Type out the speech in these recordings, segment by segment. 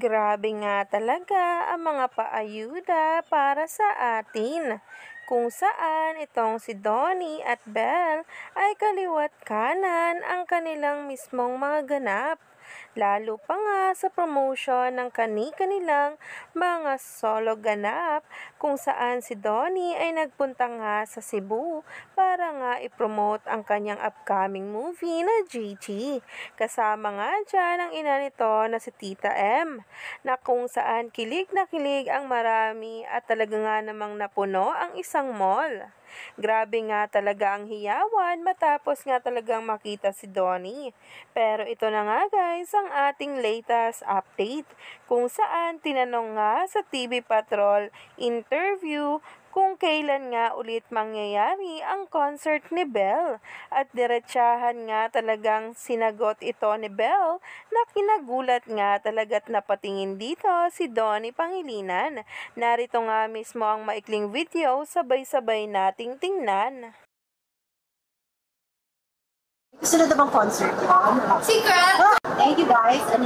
Grabe nga talaga ang mga paayuda para sa atin, kung saan itong si Donnie at Belle ay kaliwat kanan ang kanilang mismong mga ganap. Lalo pa nga sa promotion ng kani-kanilang mga solo ganap kung saan si Donnie ay nagpunta nga sa Cebu para nga ipromote ang kanyang upcoming movie na Gigi. Kasama nga dyan ang ina nito na si Tita M, na kung saan kilig na kilig ang marami at talaga nga namang napuno ang isang mall. Grabe nga talaga ang hiyawan matapos nga talagang makita si Donnie. Pero ito na nga guys ang ating latest update kung saan tinanong nga sa TV Patrol interview kung kailan nga ulit mangyayari ang concert ni Belle. At diretsahan nga talagang sinagot ito ni Belle na kinagulat nga talaga't napatingin dito si Donnie Pangilinan. Narito nga mismo ang maikling video, sabay-sabay nating tingnan. Sunod na bang concert yun? Secret! Thank you guys.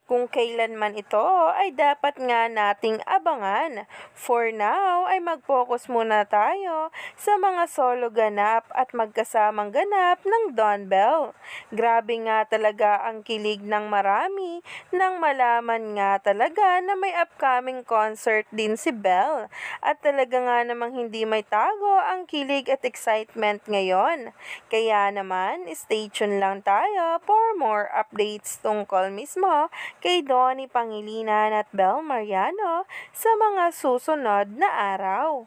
Kung kailanman ito ay dapat nga nating abangan. For now ay mag-focus muna tayo sa mga solo ganap at magkasamang ganap ng Don Bell. Grabe nga talaga ang kilig ng marami nang malaman nga talaga na may upcoming concert din si Bell. At talaga nga namang hindi may tago ang kilig at excitement ngayon. Kaya naman, stay tuned lang tayo for more updates tungkol mismo kay Donnie Pangilinan at Belle Mariano sa mga susunod na araw.